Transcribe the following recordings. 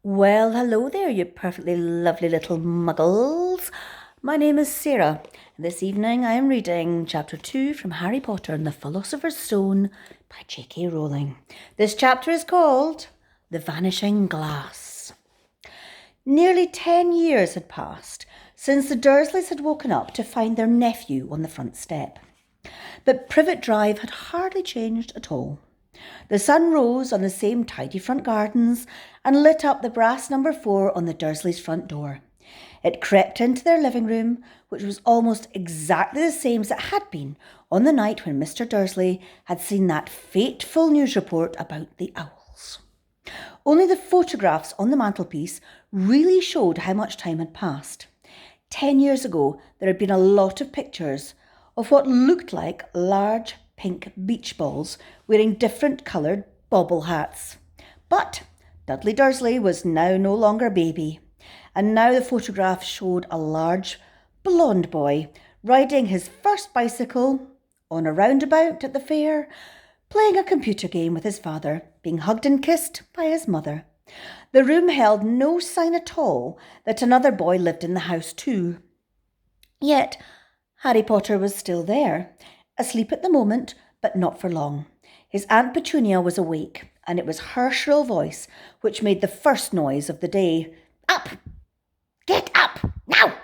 Well, hello there, you perfectly lovely little muggles. My name is Sarah. This evening I am reading Chapter 2 from Harry Potter and the Philosopher's Stone by JKRowling. This chapter is called The Vanishing Glass. Nearly 10 years had passed since the Dursleys had woken up to find their nephew on the front step. But Privet Drive had hardly changed at all. The sun rose on the same tidy front gardens and lit up the brass number 4 on the Dursleys' front door. It crept into their living room, which was almost exactly the same as it had been on the night when Mr. Dursley had seen that fateful news report about the owls. Only the photographs on the mantelpiece really showed how much time had passed. 10 years ago, there had been a lot of pictures of what looked like large pink beach balls wearing different coloured bobble hats. But Dudley Dursley was now no longer a baby, and now the photograph showed a large blonde boy riding his first bicycle on a roundabout at the fair, playing a computer game with his father, being hugged and kissed by his mother. The room held no sign at all that another boy lived in the house too. Yet Harry Potter was still there, asleep at the moment, but not for long. His Aunt Petunia was awake, and it was her shrill voice which made the first noise of the day. "Up! Get up! Now!"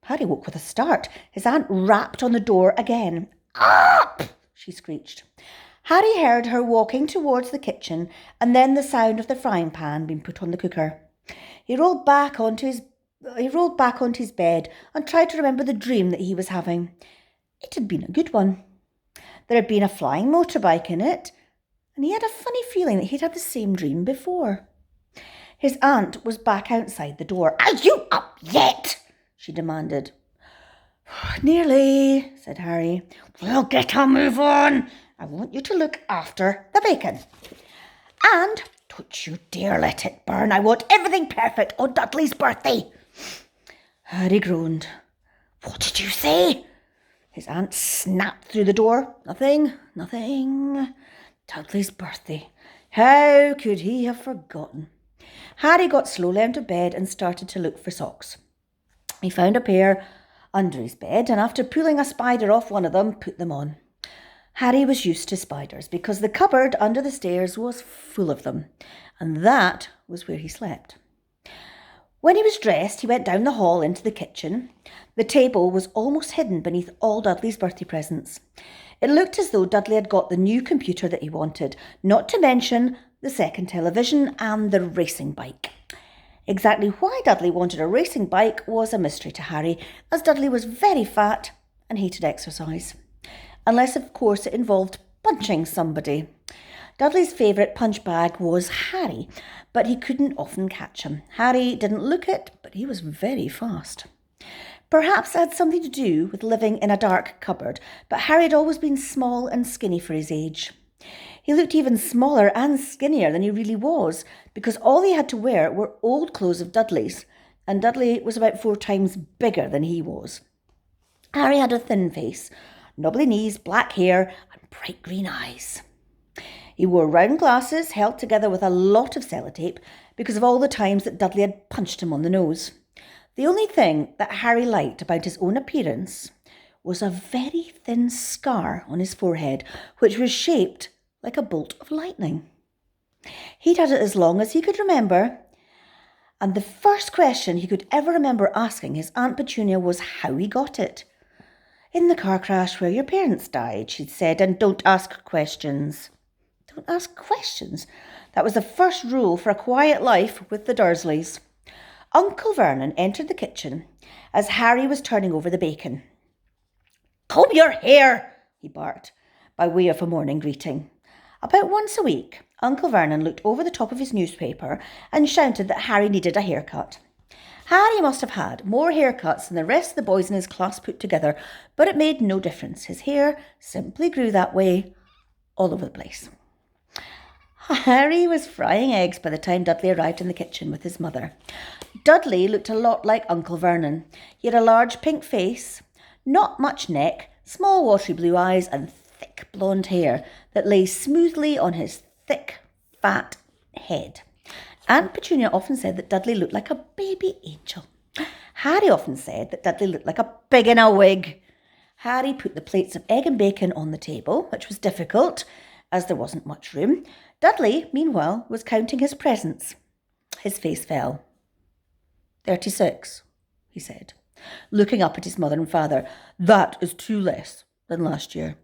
Harry woke with a start. His aunt rapped on the door again. "Up!" she screeched. Harry heard her walking towards the kitchen, and then the sound of the frying pan being put on the cooker. He rolled back onto his bed and tried to remember the dream that he was having. It had been a good one. There had been a flying motorbike in it, and he had a funny feeling that he'd had the same dream before. His aunt was back outside the door. "Are you up yet?" she demanded. "Nearly," said Harry. "Well, get a move on. I want you to look after the bacon. And don't you dare let it burn. I want everything perfect on Dudley's birthday." Harry groaned. "What did you say?" His aunt snapped through the door. Nothing. Dudley's birthday. How could he have forgotten? Harry got slowly out of bed and started to look for socks. He found a pair under his bed, and after pulling a spider off one of them, put them on. Harry was used to spiders because the cupboard under the stairs was full of them, and that was where he slept. When he was dressed, he went down the hall into the kitchen. The table was almost hidden beneath all Dudley's birthday presents. It looked as though Dudley had got the new computer that he wanted, not to mention the second television and the racing bike. Exactly why Dudley wanted a racing bike was a mystery to Harry, as Dudley was very fat and hated exercise. Unless, of course, it involved punching somebody. Dudley's favourite punch bag was Harry, but he couldn't often catch him. Harry didn't look it, but he was very fast. Perhaps it had something to do with living in a dark cupboard, but Harry had always been small and skinny for his age. He looked even smaller and skinnier than he really was, because all he had to wear were old clothes of Dudley's, and Dudley was about 4 times bigger than he was. Harry had a thin face, knobbly knees, black hair, and bright green eyes. He wore round glasses held together with a lot of sellotape because of all the times that Dudley had punched him on the nose. The only thing that Harry liked about his own appearance was a very thin scar on his forehead, which was shaped like a bolt of lightning. He'd had it as long as he could remember, and the first question he could ever remember asking his Aunt Petunia was how he got it. "In the car crash where your parents died," she'd said, "and don't ask questions." Don't ask questions. That was the first rule for a quiet life with the Dursleys. Uncle Vernon entered the kitchen as Harry was turning over the bacon. "Comb your hair," he barked, by way of a morning greeting. About once a week, Uncle Vernon looked over the top of his newspaper and shouted that Harry needed a haircut. Harry must have had more haircuts than the rest of the boys in his class put together, but it made no difference. His hair simply grew that way all over the place. Harry was frying eggs by the time Dudley arrived in the kitchen with his mother. Dudley looked a lot like Uncle Vernon. He had a large pink face, not much neck, small watery blue eyes, and thick blonde hair that lay smoothly on his thick, fat head. Aunt Petunia often said that Dudley looked like a baby angel. Harry often said that Dudley looked like a pig in a wig. Harry put the plates of egg and bacon on the table, which was difficult, as there wasn't much room. Dudley, meanwhile, was counting his presents. His face fell. 36, he said, looking up at his mother and father. That is 2 less than last year.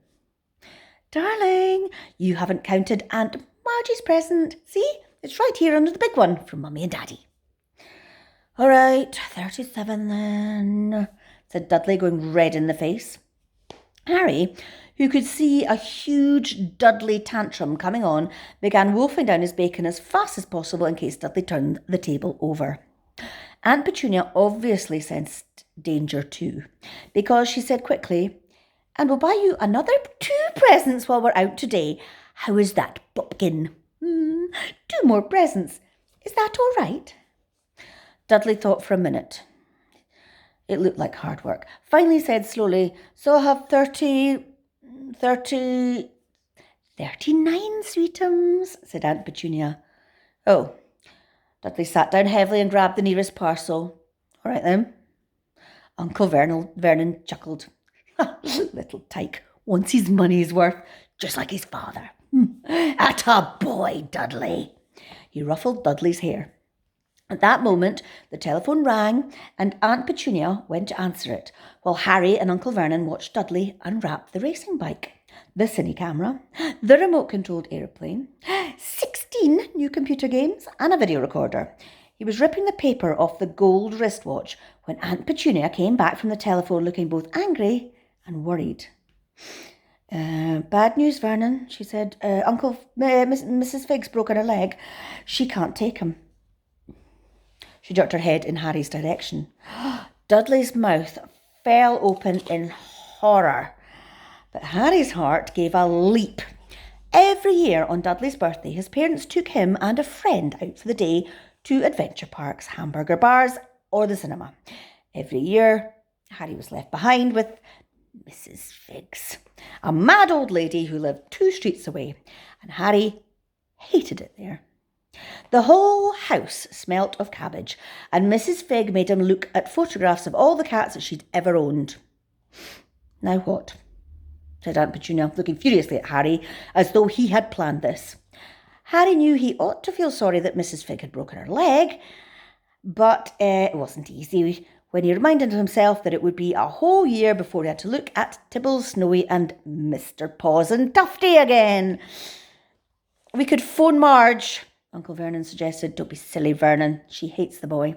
Darling, you haven't counted Aunt Margie's present. See, it's right here under the big one from Mummy and Daddy. All right, 37 then, said Dudley, going red in the face. Harry, who could see a huge Dudley tantrum coming on, began wolfing down his bacon as fast as possible in case Dudley turned the table over. Aunt Petunia obviously sensed danger too, because she said quickly, and we'll buy you another 2 presents while we're out today. How is that, Pumpkin? 2 more presents. Is that all right? Dudley thought for a minute. It looked like hard work. Finally said slowly, so I have 39 sweetums, said Aunt Petunia. Oh. Dudley sat down heavily and grabbed the nearest parcel. All right then. Uncle Vernon chuckled. Little tyke wants his money's worth, just like his father. Atta boy, Dudley. He ruffled Dudley's hair. At that moment, the telephone rang and Aunt Petunia went to answer it, while Harry and Uncle Vernon watched Dudley unwrap the racing bike, the cine camera, the remote-controlled airplane, 16 new computer games and a video recorder. He was ripping the paper off the gold wristwatch when Aunt Petunia came back from the telephone looking both angry and worried. Bad news, Vernon, she said. Mrs. Figg's broken her leg. She can't take him. She jerked her head in Harry's direction. Dudley's mouth fell open in horror, but Harry's heart gave a leap. Every year on Dudley's birthday, his parents took him and a friend out for the day to adventure parks, hamburger bars, or the cinema. Every year, Harry was left behind with Mrs. Figg's, a mad old lady who lived 2 streets away, and Harry hated it there. The whole house smelt of cabbage, and Mrs. Figg made him look at photographs of all the cats that she'd ever owned. Now what? Said Aunt Petunia, looking furiously at Harry, as though he had planned this. Harry knew he ought to feel sorry that Mrs. Figg had broken her leg, but it wasn't easy when he reminded himself that it would be a whole year before he had to look at Tibble, Snowy and Mr. Paws and Tufty again. We could phone Marge, Uncle Vernon suggested. Don't be silly, Vernon. She hates the boy.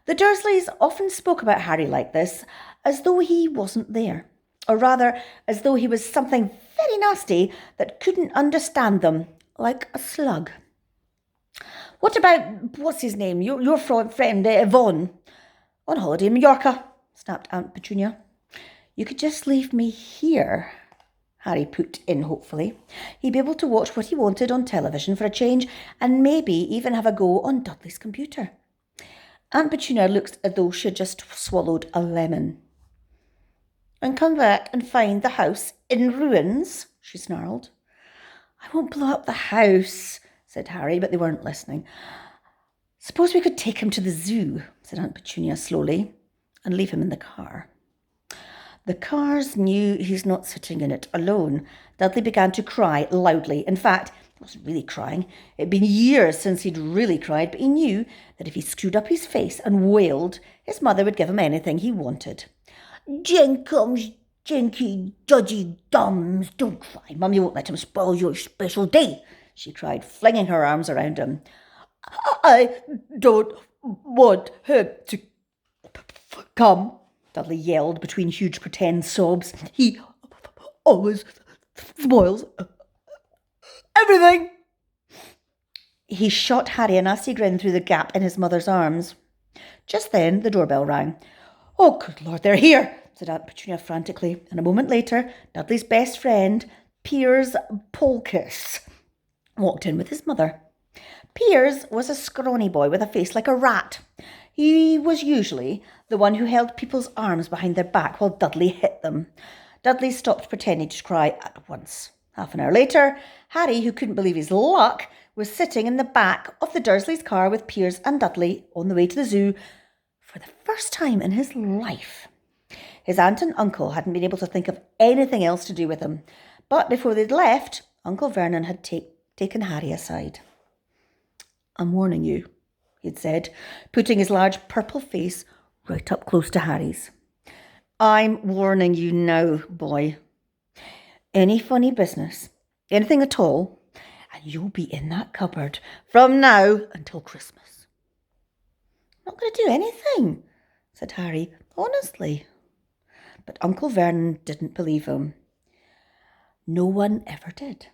The Dursleys often spoke about Harry like this, as though he wasn't there, or rather, as though he was something very nasty that couldn't understand them, like a slug. What about, what's his name, your friend, Yvonne? On holiday in Mallorca, snapped Aunt Petunia. You could just leave me here, Harry put in hopefully. He'd be able to watch what he wanted on television for a change, and maybe even have a go on Dudley's computer. Aunt Petunia looked as though she had just swallowed a lemon. And come back and find the house in ruins, she snarled. I won't blow up the house, said Harry, but they weren't listening. Suppose we could take him to the zoo, said Aunt Petunia slowly, and leave him in the car. The cars knew he's not sitting in it alone. Dudley began to cry loudly. In fact, he wasn't really crying. It had been years since he'd really cried, but he knew that if he screwed up his face and wailed, his mother would give him anything he wanted. Jenkums, Jenky, Dodgy Dums, don't cry. Mummy won't let him spoil your special day, she cried, flinging her arms around him. I don't want him to come, Dudley yelled between huge pretend sobs. He always spoils everything. He shot Harry a nasty grin through the gap in his mother's arms. Just then the doorbell rang. Oh, good Lord, they're here, said Aunt Petunia frantically, and a moment later Dudley's best friend, Piers Polkiss, walked in with his mother. Piers was a scrawny boy with a face like a rat. He was usually the one who held people's arms behind their back while Dudley hit them. Dudley stopped pretending to cry at once. Half an hour later, Harry, who couldn't believe his luck, was sitting in the back of the Dursleys' car with Piers and Dudley on the way to the zoo for the first time in his life. His aunt and uncle hadn't been able to think of anything else to do with him, but before they'd left, Uncle Vernon had taken Harry aside. "I'm warning you," he'd said, putting his large purple face right up close to Harry's. "I'm warning you now, boy. Any funny business, anything at all, and you'll be in that cupboard from now until Christmas." "I'm not going to do anything," said Harry, honestly. But Uncle Vernon didn't believe him. No one ever did.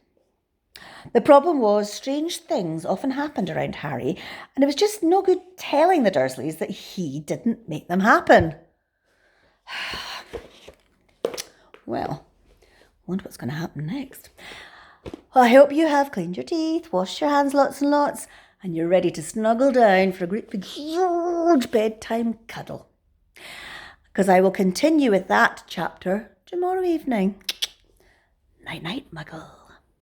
The problem was strange things often happened around Harry, and it was just no good telling the Dursleys that he didn't make them happen. Well, I wonder what's going to happen next. I hope you have cleaned your teeth, washed your hands lots and lots, and you're ready to snuggle down for a great big huge bedtime cuddle. Because I will continue with that chapter tomorrow evening. Night-night, Muggles.